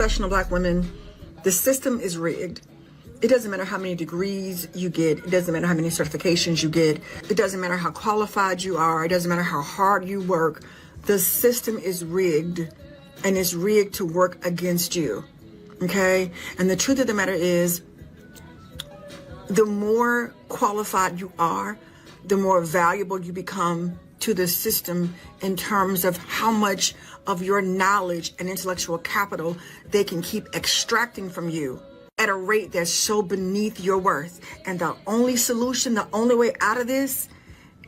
Professional black women, the system is rigged. It doesn't matter how many degrees you get. It doesn't matter how many certifications you get. It doesn't matter how qualified you are. It doesn't matter how hard you work. The system is rigged, and it's rigged to work against you. Okay? And the truth of the matter is, the more qualified you are, the more valuable you become to the system in terms of how much of your knowledge and intellectual capital they can keep extracting from you at a rate that's so beneath your worth. And the only solution, the only way out of this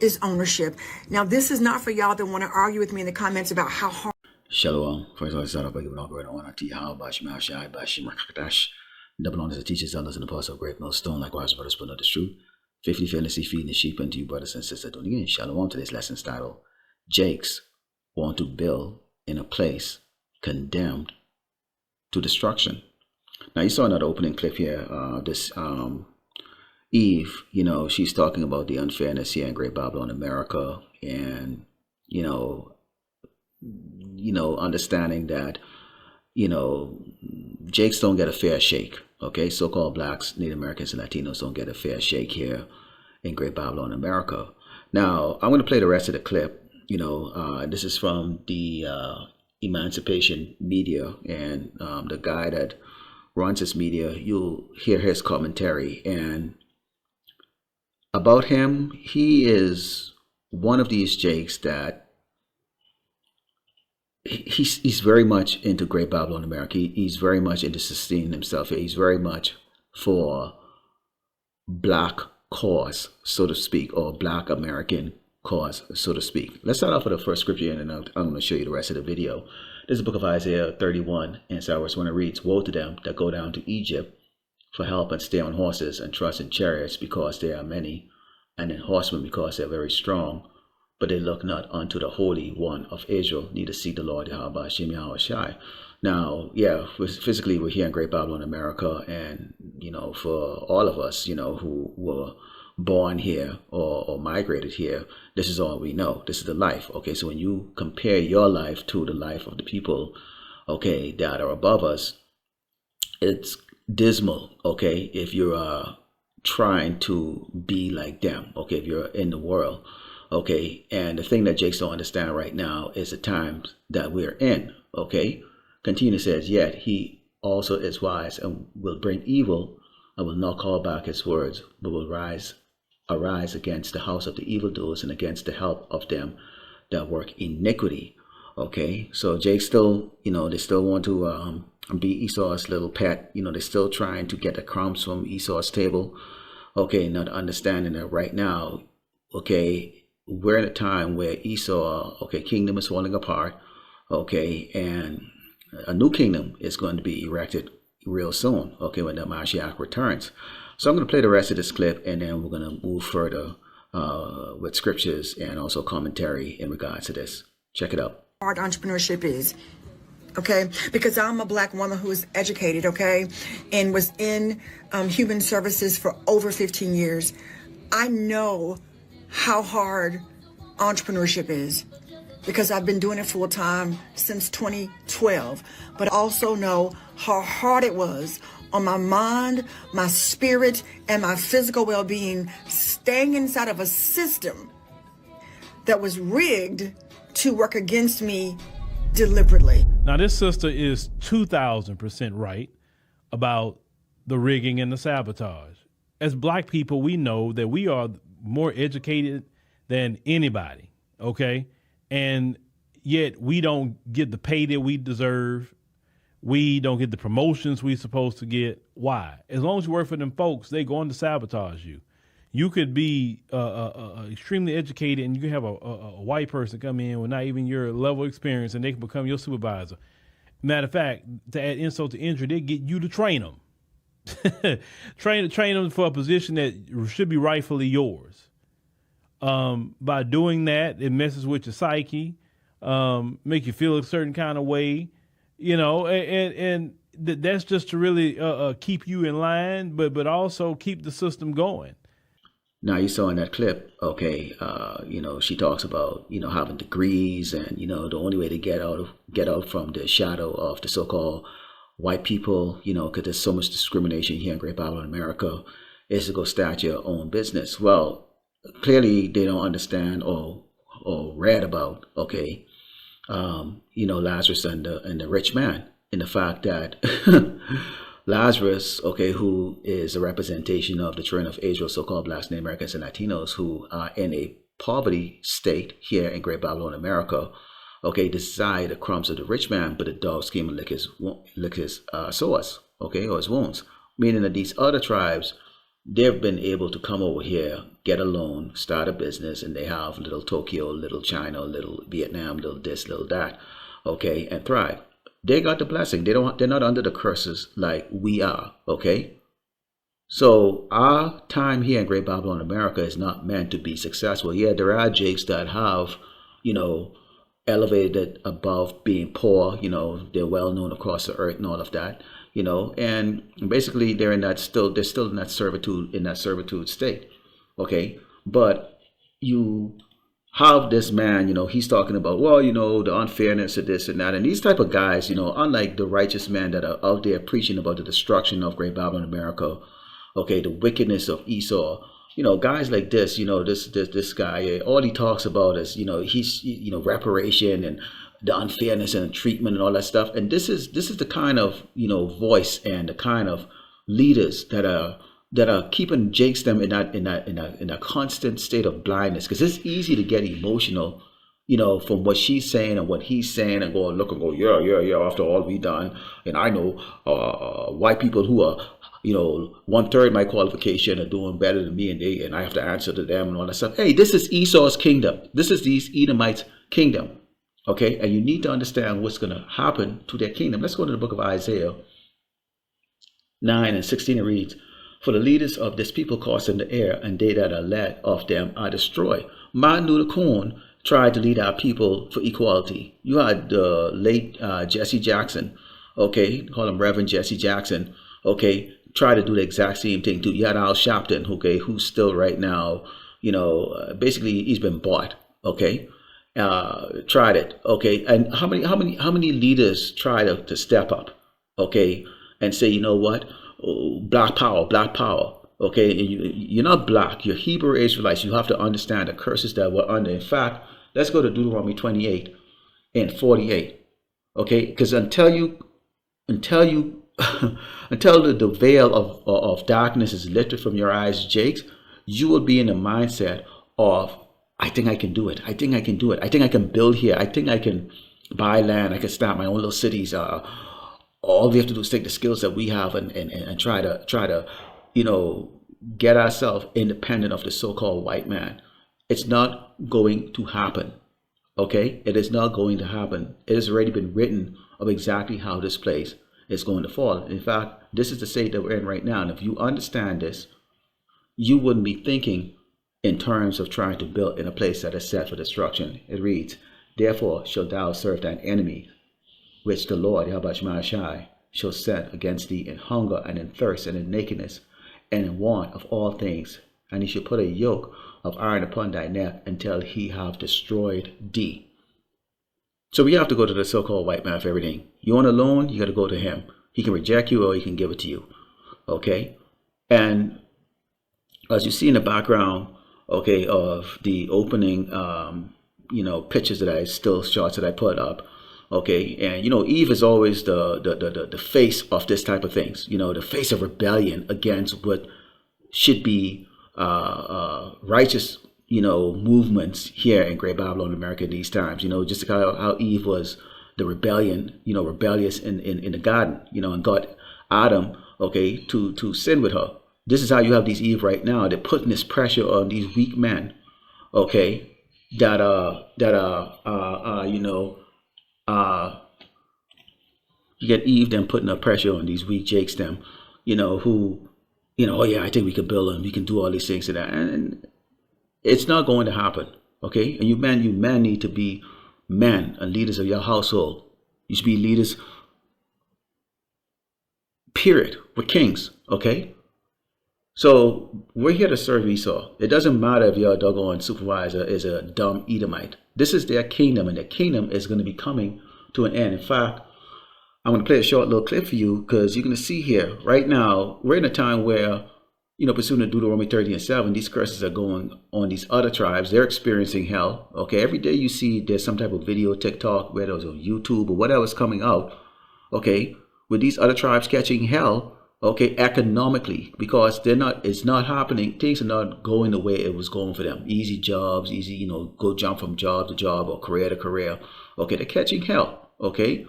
is ownership. Now, this is not for y'all that want to argue with me in the comments about how hard. Shalom. First of all, I start off by giving all glory and honor to Yahweh, Bashim, Shai, Bashim, Rakatash. Double honors to teachers, elders, and apostles of Great Millstone, likewise, brothers, but not the truth. Faithfully, fearlessly feeding the sheep unto you, brothers and sisters. Doing again, Shalom. Today's lesson is titled, Jakes Want to Build in a Place Condemned to Destruction. Now, you saw another opening clip here. Eve, she's talking about the unfairness here in Great Babylon, America, and, understanding that, Jakes don't get a fair shake. Okay, so-called blacks, Native Americans, and Latinos don't get a fair shake here in Great Babylon, America. Now, I'm going to play the rest of the clip. This is from the Emancipation Media, and the guy that runs this media, you'll hear his commentary. And about him, he is one of these Jakes that he's very much into Great Babylon, America. He's very much into sustaining himself. He's very much for black cause, so to speak, or black American cause, so to speak. Let's start off with the first scripture, and then I'm going to show you the rest of the video. This is the book of Isaiah 31, and so verse 1, it reads, Woe to them that go down to Egypt for help and stay on horses and trust in chariots because they are many, and in horsemen because they are very strong. But they look not unto the Holy One of Israel, neither see the Lord Yahweh Shem Yahweh Shai. Now, physically we're here in Great Babylon, America, and for all of us, who were born here or migrated here, this is all we know. This is the life. Okay, so when you compare your life to the life of the people, okay, that are above us, it's dismal. Okay, if you're trying to be like them. Okay, if you're in the world. Okay, and the thing that Jakes don't understand right now is the times that we're in. Okay, continue says, yet he also is wise and will bring evil and will not call back his words, but will arise against the house of the evildoers and against the help of them that work iniquity. Okay, so Jakes still, they still want to be Esau's little pet. They're still trying to get the crumbs from Esau's table. Okay, not understanding that right now, okay, we're in a time where Esau, kingdom is falling apart, and a new kingdom is going to be erected real soon, when the Mashiach returns. So I'm going to play the rest of this clip, and then we're going to move further with scriptures and also commentary in regards to this. Check it out. Hard entrepreneurship is, because I'm a black woman who is educated, and was in human services for over 15 years. I know how hard entrepreneurship is because I've been doing it full time since 2012, but I also know how hard it was on my mind, my spirit, and my physical well-being, staying inside of a system that was rigged to work against me deliberately. Now, this sister is 2,000% right about the rigging and the sabotage. As black people, we know that we are more educated than anybody, and yet we don't get the pay that we deserve. We don't get the promotions we're supposed to get. Why? As long as you work for them folks, they're going to sabotage you. You could be extremely educated, and you can have a white person come in with not even your level of experience, and they can become your supervisor. Matter of fact, to add insult to injury, they get you to train them. train them for a position that should be rightfully yours. By doing that, it messes with your psyche, make you feel a certain kind of way, and that's just to really keep you in line, but also keep the system going. Now, you saw in that clip, she talks about, having degrees and, the only way to get out from the shadow of the so-called white people, because there's so much discrimination here in Great Babylon, America, is to go start your own business. Well, clearly they don't understand or read about, Lazarus and the rich man, in the fact that Lazarus, who is a representation of the children of Israel, so-called Black Americans and Latinos, who are in a poverty state here in Great Babylon, America, desire the crumbs of the rich man, but the dogs came and lick his sores, or his wounds. Meaning that these other tribes, they've been able to come over here, get a loan, start a business, and they have little Tokyo, little China, little Vietnam, little this, little that, and thrive. They got the blessing. They're not under the curses like we are, So our time here in Great Babylon, America is not meant to be successful. Yeah, there are Jakes that have, elevated above being poor. They're well known across the earth and all of that. And basically they're still in that servitude state. But you have this man, he's talking about, the unfairness of this and that. And these type of guys, unlike the righteous men that are out there preaching about the destruction of Great Babylon, America, the wickedness of Esau, guys like this, this guy, all he talks about is, he's, reparation and the unfairness and the treatment and all that stuff. And this is the kind of, voice and the kind of leaders that are keeping Jakes them in a constant state of blindness, because it's easy to get emotional, from what she's saying and what he's saying, and look and go, yeah, after all we done. And I know white people who are, 1/3 my qualification are doing better than me, and I have to answer to them and all that stuff. Hey, this is Esau's kingdom. This is these Edomites' kingdom. And you need to understand what's going to happen to their kingdom. Let's go to the book of Isaiah 9 and 16. It reads, "For the leaders of this people cast in the air, and they that are led of them are destroyed. Manu the corn tried to lead our people for equality." You had the late Jesse Jackson, call him Reverend Jesse Jackson, try to do the exact same thing too. You had Al Sharpton, who's still right now, basically he's been bought, tried it, and how many leaders try to step up, and say, what, black power, and you're not black, you're Hebrew Israelites. You have to understand the curses that we're under. In fact, let's go to Deuteronomy 28 and 48, because until the veil of darkness is lifted from your eyes, Jakes, you will be in the mindset of, I think I can do it. I think I can do it. I think I can build here. I think I can buy land. I can start my own little cities. All we have to do is take the skills that we have and try to, get ourselves independent of the so-called white man. It's not going to happen. It is not going to happen. It has already been written of exactly how this place is going to fall. In fact, this is the state that we're in right now. And if you understand this, you wouldn't be thinking in terms of trying to build in a place that is set for destruction. It reads, "Therefore shalt thou serve thine enemy, which the Lord, Yahweh Shai, shall send against thee in hunger and in thirst and in nakedness and in want of all things. And he shall put a yoke of iron upon thy neck until he have destroyed thee." So we have to go to the so-called white man for everything. You want a loan, you got to go to him. He can reject you or he can give it to you. And as you see in the background, of the opening, pictures shots that I put up, and Eve is always the face of this type of things, the face of rebellion against what should be righteous, movements here in Great Babylon, America these times, just like how Eve was the rebellion, rebellious in the garden, and got Adam, to sin with her. This is how you have these Eve right now. They're putting this pressure on these weak men, that you get Eve then putting a pressure on these weak Jakes them, who, oh yeah, I think we can build them, we can do all these things to that, and it's not going to happen, And you men need to be men and leaders of your household. You should be leaders, period. We're kings, So we're here to serve Esau. It doesn't matter if your doggone supervisor is a dumb Edomite. This is their kingdom, and their kingdom is going to be coming to an end. In fact, I'm going to play a short little clip for you because you're going to see here right now, we're in a time where, pursuing the Deuteronomy 30 and 7, these curses are going on these other tribes. They're experiencing hell. Okay, every day you see there's some type of video, TikTok, whether it's on YouTube or whatever's coming out. Okay, with these other tribes catching hell, okay, economically, because it's not happening. Things are not going the way it was going for them. Easy jobs, easy, go jump from job to job or career to career. Okay, they're catching hell. Okay,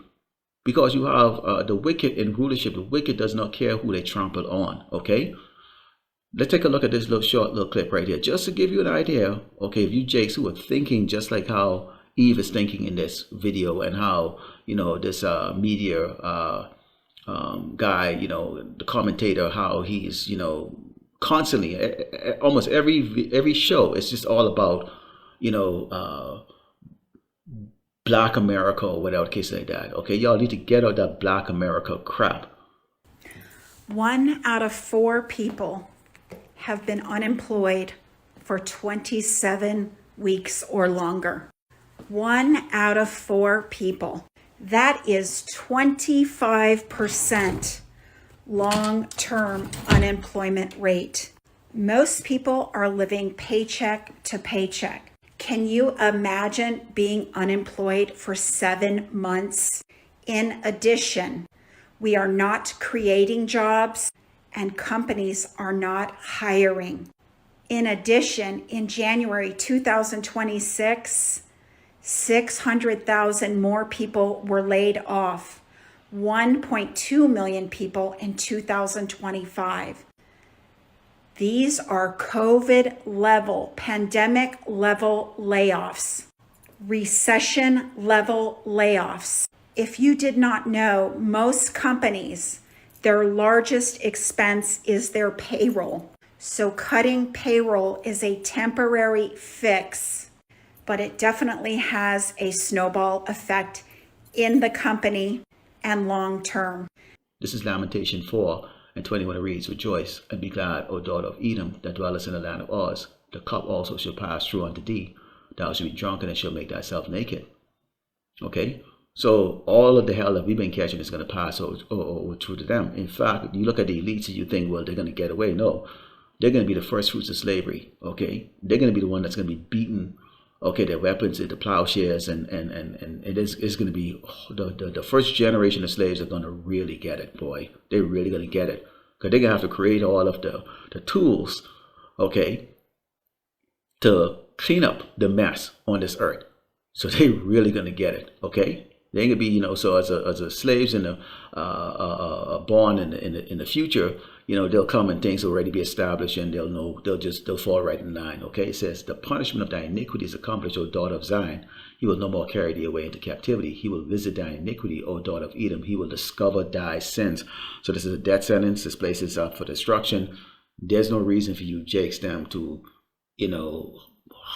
because you have the wicked in rulership. The wicked does not care who they trample on. Okay. Let's take a look at this short little clip right here, just to give you an idea, okay, if you Jakes who are thinking just like how Eve is thinking in this video, and how, this media guy, the commentator, how he's, constantly, almost every show, it's just all about, Black America or whatever the case like that. Okay, y'all need to get out that Black America crap. 1 out of 4 people have been unemployed for 27 weeks or longer. 1 out of 4 people. That is 25% long-term unemployment rate. Most people are living paycheck to paycheck. Can you imagine being unemployed for 7 months? In addition, we are not creating jobs, and companies are not hiring. In addition, in January 2026, 600,000 more people were laid off, 1.2 million people in 2025. These are COVID level, pandemic level layoffs, recession level layoffs. If you did not know, most companies, their largest expense is their payroll. So cutting payroll is a temporary fix, but it definitely has a snowball effect in the company and long term. This is Lamentation 4 and 21. It reads, Rejoice and be glad, O daughter of Edom, that dwellest in the land of Uz. The cup also shall pass through unto thee. Thou shalt be drunken and shalt make thyself naked. Okay? So all of the hell that we've been catching is going to pass over through to them. In fact, you look at the elites and you think, well, they're going to get away. No, they're going to be the first fruits of slavery. Okay, they're going to be the one that's going to be beaten. Okay, their weapons into plowshares, and it's going to be the first generation of slaves are going to really get it, boy. They're really going to get it because they're going to have to create all of the tools, okay, to clean up the mess on this earth. So they're really going to get it, okay. They ain't gonna be, so as a slaves in the born in the future, they'll come and things will already be established, and they'll know, they'll fall right in line. Okay, it says, the punishment of thy iniquity is accomplished, O daughter of Zion. He will no more carry thee away into captivity. He will visit thy iniquity, O daughter of Edom. He will discover thy sins. So this is a death sentence. This place is up for destruction. There's no reason for you, Jakes, them to,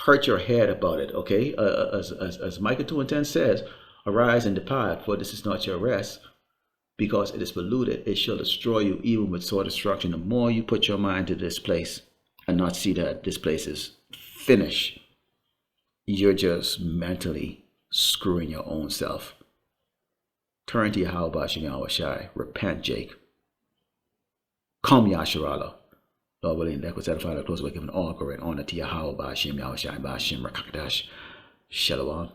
hurt your head about it. Okay, as Micah 2:10 says, arise and depart, for this is not your rest, because it is polluted. It shall destroy you, even with sore destruction. The more you put your mind to this place and not see that this place is finished, you're just mentally screwing your own self. Turn to Yahweh Shem Yahweh Shai. Repent, Jake. Come, Yasharallah. Lord willing, that was edified, close by giving all glory and honor to Yahweh Shem Yahweh Shai, Bashem Rakakdash. Shalom.